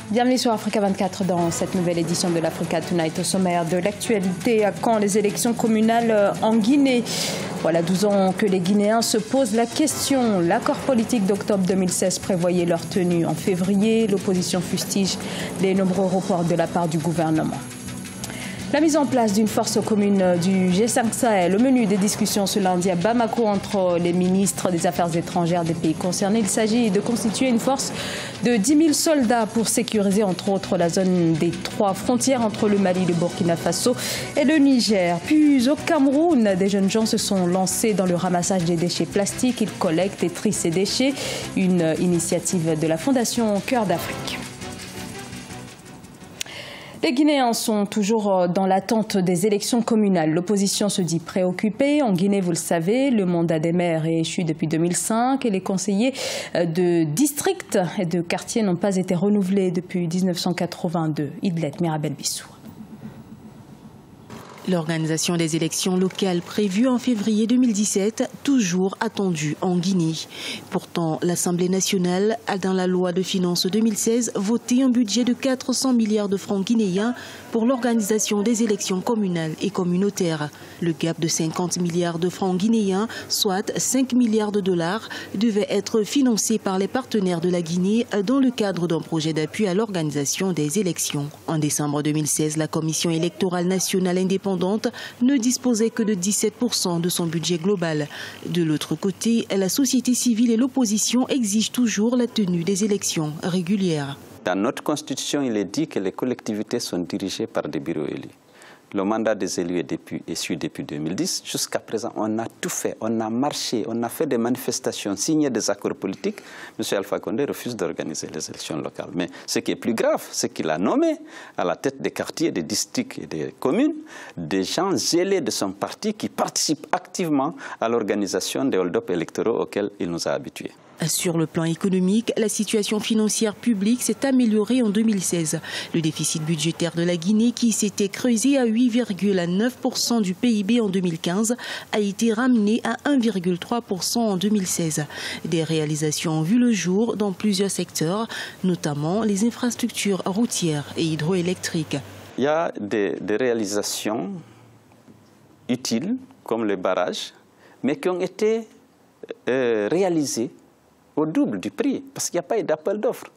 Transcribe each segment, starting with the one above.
Bienvenue sur Africa 24 dans cette nouvelle édition de l'Africa Tonight. Au sommaire de l'actualité, à quand les élections communales en Guinée? Voilà 12 ans que les Guinéens se posent la question. L'accord politique d'octobre 2016 prévoyait leur tenue en février. L'opposition fustige les nombreux reports de la part du gouvernement. La mise en place d'une force commune du G5 Sahel, au menu des discussions ce lundi à Bamako entre les ministres des Affaires étrangères des pays concernés. Il s'agit de constituer une force de 10 000 soldats pour sécuriser entre autres la zone des 3 frontières entre le Mali, le Burkina Faso et le Niger. Puis au Cameroun, des jeunes gens se sont lancés dans le ramassage des déchets plastiques. Ils collectent et trient ces déchets, une initiative de la Fondation Cœur d'Afrique. Les Guinéens sont toujours dans l'attente des élections communales. L'opposition se dit préoccupée. En Guinée, vous le savez, le mandat des maires est échu depuis 2005 et les conseillers de district et de quartier n'ont pas été renouvelés depuis 1982. Idlet Mirabel Bissou. L'organisation des élections locales prévues en février 2017, toujours attendue en Guinée. Pourtant, l'Assemblée nationale a dans la loi de finances 2016 voté un budget de 400 milliards de francs guinéens pour l'organisation des élections communales et communautaires. Le gap de 50 milliards de francs guinéens, soit 5 milliards de dollars, devait être financé par les partenaires de la Guinée dans le cadre d'un projet d'appui à l'organisation des élections. En décembre 2016, la Commission électorale nationale indépendante ne disposait que de 17% de son budget global. De l'autre côté, la société civile et l'opposition exigent toujours la tenue des élections régulières. Dans notre constitution, il est dit que les collectivités sont dirigées par des bureaux élus. Le mandat des élus est issu depuis 2010. Jusqu'à présent, on a tout fait. On a marché, on a fait des manifestations, signé des accords politiques. M. Alpha Condé refuse d'organiser les élections locales. Mais ce qui est plus grave, c'est qu'il a nommé à la tête des quartiers, des districts et des communes des gens zélés de son parti qui participent activement à l'organisation des hold-up électoraux auxquels il nous a habitués. Sur le plan économique, la situation financière publique s'est améliorée en 2016. Le déficit budgétaire de la Guinée, qui s'était creusé à 8,9% du PIB en 2015, a été ramené à 1,3% en 2016. Des réalisations ont vu le jour dans plusieurs secteurs, notamment les infrastructures routières et hydroélectriques. Il y a des réalisations utiles, comme les barrages, mais qui ont été réalisées au double du prix, parce qu'il n'y a pas eu d'appel d'offres.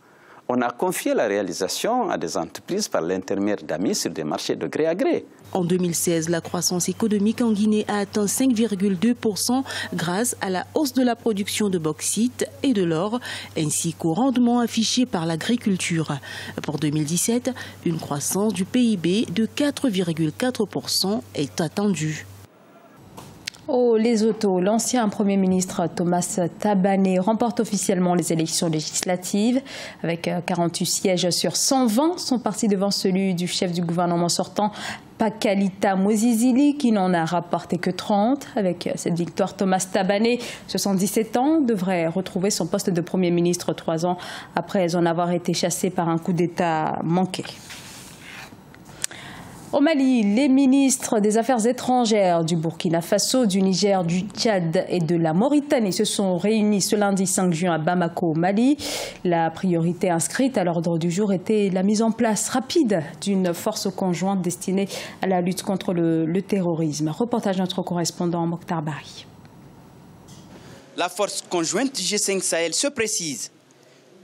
On a confié la réalisation à des entreprises par l'intermédiaire d'amis sur des marchés de gré à gré. En 2016, la croissance économique en Guinée a atteint 5,2% grâce à la hausse de la production de bauxite et de l'or, ainsi qu'au rendement affiché par l'agriculture. Pour 2017, une croissance du PIB de 4,4% est attendue. Au Lesotho, l'ancien Premier ministre Thomas Thabane remporte officiellement les élections législatives. Avec 48 sièges sur 120, son parti devant celui du chef du gouvernement sortant, Pakalita Mosisili, qui n'en a rapporté que 30. Avec cette victoire, Thomas Thabane, 77 ans, devrait retrouver son poste de Premier ministre 3 ans après en avoir été chassé par un coup d'État manqué. Au Mali, les ministres des Affaires étrangères du Burkina Faso, du Niger, du Tchad et de la Mauritanie se sont réunis ce lundi 5 juin à Bamako, au Mali. La priorité inscrite à l'ordre du jour était la mise en place rapide d'une force conjointe destinée à la lutte contre le terrorisme. Reportage de notre correspondant Mokhtar Bari. La force conjointe du G5 Sahel se précise.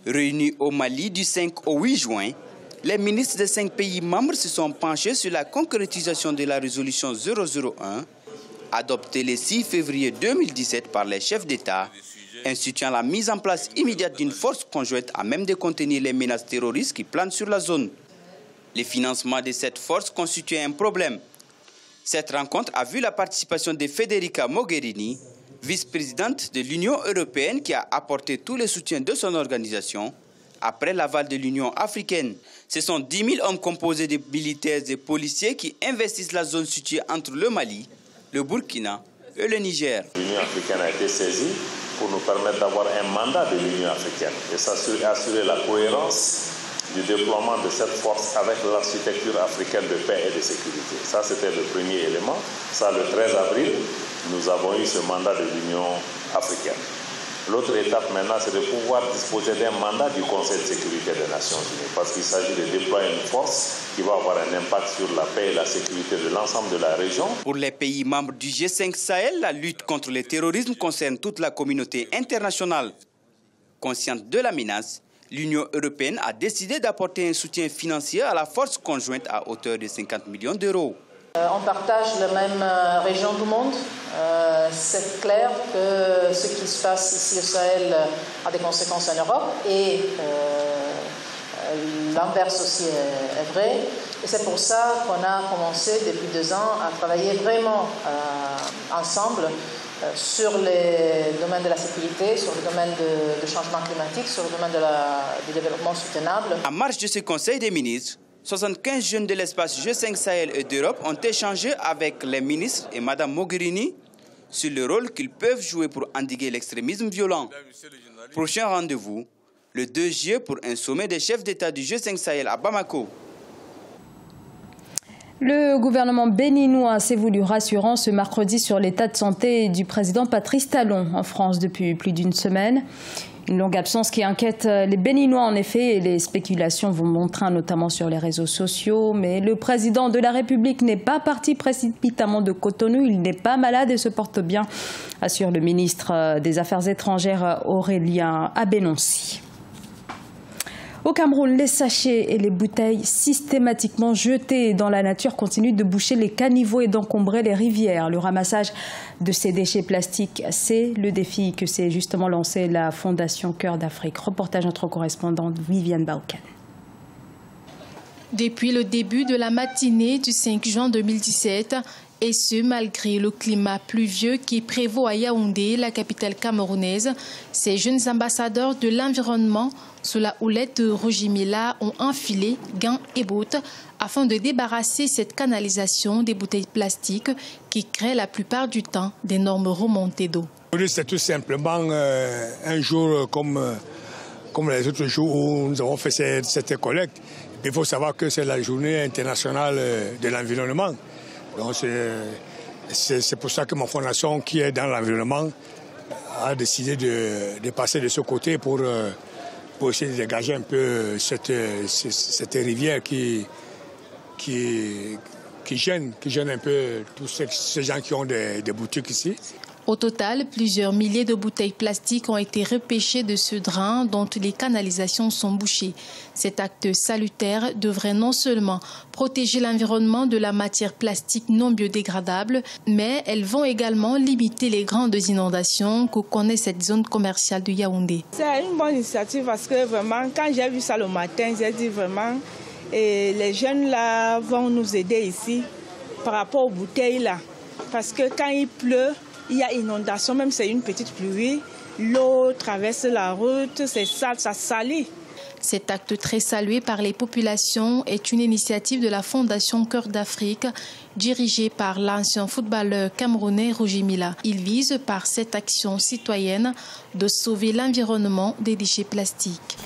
Réunie au Mali du 5 au 8 juin, les ministres des 5 pays membres se sont penchés sur la concrétisation de la résolution 001, adoptée le 6 février 2017 par les chefs d'État, instituant la mise en place immédiate d'une force conjointe à même de contenir les menaces terroristes qui planent sur la zone. Le financement de cette force constituait un problème. Cette rencontre a vu la participation de Federica Mogherini, vice-présidente de l'Union européenne, qui a apporté tout le soutien de son organisation après l'aval de l'Union africaine. Ce sont 10 000 hommes composés de militaires et policiers qui investissent la zone située entre le Mali, le Burkina et le Niger. L'Union africaine a été saisie pour nous permettre d'avoir un mandat de l'Union africaine et assurer la cohérence du déploiement de cette force avec l'architecture africaine de paix et de sécurité. Ça, c'était le premier élément. Ça, le 13 avril, nous avons eu ce mandat de l'Union africaine. L'autre étape maintenant, c'est de pouvoir disposer d'un mandat du Conseil de sécurité des Nations Unies, parce qu'il s'agit de déployer une force qui va avoir un impact sur la paix et la sécurité de l'ensemble de la région. Pour les pays membres du G5 Sahel, la lutte contre le terrorisme concerne toute la communauté internationale. Consciente de la menace, l'Union européenne a décidé d'apporter un soutien financier à la force conjointe à hauteur de 50 millions d'euros. On partage la même région du monde. C'est clair que ce qui se passe ici au Sahel a des conséquences en Europe et l'inverse aussi est vrai. Et c'est pour ça qu'on a commencé depuis 2 ans à travailler vraiment ensemble sur les domaines de la sécurité, sur le domaine du changement climatique, sur le domaine du développement soutenable. En marge de ce Conseil des ministres, 75 jeunes de l'espace G5 Sahel et d'Europe ont échangé avec les ministres et Mme Mogherini sur le rôle qu'ils peuvent jouer pour endiguer l'extrémisme violent. Prochain rendez-vous, le 2 juillet pour un sommet des chefs d'État du G5 Sahel à Bamako. Le gouvernement béninois s'est voulu rassurant ce mercredi sur l'état de santé du président Patrice Talon en France depuis plus d'1 semaine. Une longue absence qui inquiète les Béninois en effet et les spéculations vont bon train notamment sur les réseaux sociaux. Mais le président de la République n'est pas parti précipitamment de Cotonou, il n'est pas malade et se porte bien, assure le ministre des Affaires étrangères Aurélien Abénoncy. Au Cameroun, les sachets et les bouteilles systématiquement jetées dans la nature continuent de boucher les caniveaux et d'encombrer les rivières. Le ramassage de ces déchets plastiques, c'est le défi que s'est justement lancé la Fondation Cœur d'Afrique. Reportage notre correspondante Viviane Bauken. Depuis le début de la matinée du 5 juin 2017, et ce malgré le climat pluvieux qui prévaut à Yaoundé, la capitale camerounaise, ces jeunes ambassadeurs de l'environnement sous la houlette de Roger Mila ont enfilé gants et bottes afin de débarrasser cette canalisation des bouteilles plastiques qui créent la plupart du temps d'énormes remontées d'eau. C'est tout simplement un jour comme les autres jours où nous avons fait cette collecte. Il faut savoir que c'est la journée internationale de l'environnement. Donc c'est pour ça que ma fondation, qui est dans l'environnement, a décidé de passer de ce côté pour essayer de dégager un peu cette rivière qui gêne un peu tous ces gens qui ont des boutiques ici. Au total, plusieurs milliers de bouteilles plastiques ont été repêchées de ce drain dont les canalisations sont bouchées. Cet acte salutaire devrait non seulement protéger l'environnement de la matière plastique non biodégradable, mais elles vont également limiter les grandes inondations que connaît cette zone commerciale de Yaoundé. C'est une bonne initiative parce que vraiment, quand j'ai vu ça le matin, j'ai dit vraiment, les jeunes là vont nous aider ici par rapport aux bouteilles là. Parce que quand il pleut, il y a inondation, même si c'est une petite pluie, l'eau traverse la route, c'est sale, ça salit. Cet acte très salué par les populations est une initiative de la Fondation Cœur d'Afrique, dirigée par l'ancien footballeur camerounais Roger Mila. Il vise par cette action citoyenne de sauver l'environnement des déchets plastiques.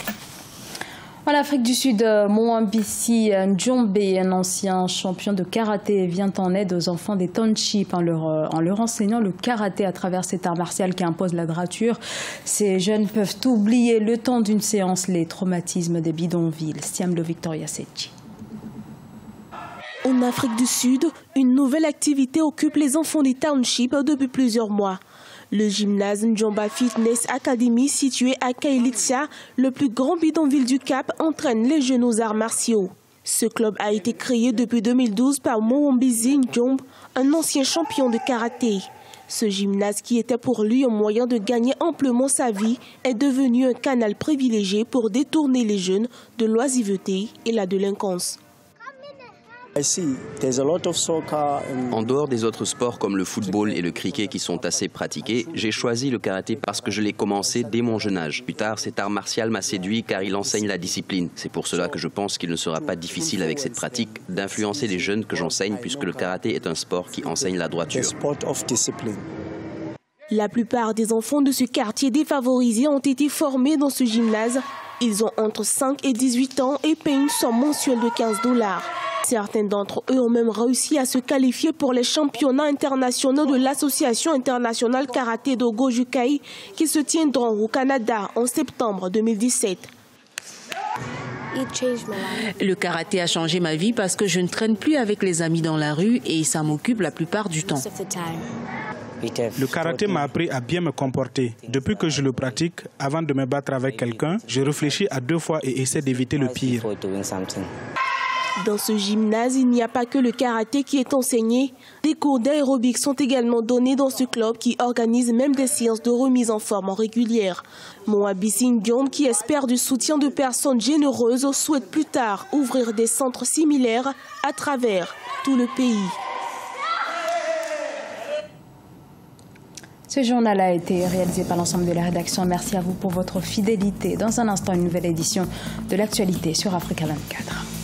En Afrique du Sud, Mwambisi Njombe, un ancien champion de karaté, vient en aide aux enfants des townships en leur enseignant le karaté à travers cet art martial qui impose la droiture. Ces jeunes peuvent oublier le temps d'une séance les traumatismes des bidonvilles. Stiamlo Victoria Sechi. En Afrique du Sud, une nouvelle activité occupe les enfants des townships depuis plusieurs mois. Le gymnase Njomba Fitness Academy, situé à Kailitsia, le plus grand bidonville du Cap, entraîne les jeunes aux arts martiaux. Ce club a été créé depuis 2012 par Mwambisi Njombe, un ancien champion de karaté. Ce gymnase, qui était pour lui un moyen de gagner amplement sa vie, est devenu un canal privilégié pour détourner les jeunes de l'oisiveté et la délinquance. En dehors des autres sports comme le football et le cricket qui sont assez pratiqués, j'ai choisi le karaté parce que je l'ai commencé dès mon jeune âge. Plus tard, cet art martial m'a séduit car il enseigne la discipline. C'est pour cela que je pense qu'il ne sera pas difficile avec cette pratique d'influencer les jeunes que j'enseigne puisque le karaté est un sport qui enseigne la droiture. La plupart des enfants de ce quartier défavorisé ont été formés dans ce gymnase. Ils ont entre 5 et 18 ans et payent une somme mensuelle de $15. Certains d'entre eux ont même réussi à se qualifier pour les championnats internationaux de l'Association internationale karaté do Gojukai qui se tiendront au Canada en septembre 2017. Le karaté a changé ma vie parce que je ne traîne plus avec les amis dans la rue et ça m'occupe la plupart du temps. Le karaté m'a appris à bien me comporter. Depuis que je le pratique, avant de me battre avec quelqu'un, je réfléchis à 2 fois et essaie d'éviter le pire. Dans ce gymnase, il n'y a pas que le karaté qui est enseigné. Des cours d'aérobic sont également donnés dans ce club qui organise même des séances de remise en forme régulière. Moabi Singyom, qui espère du soutien de personnes généreuses, souhaite plus tard ouvrir des centres similaires à travers tout le pays. Ce journal a été réalisé par l'ensemble de la rédaction. Merci à vous pour votre fidélité. Dans un instant, une nouvelle édition de l'actualité sur Africa 24.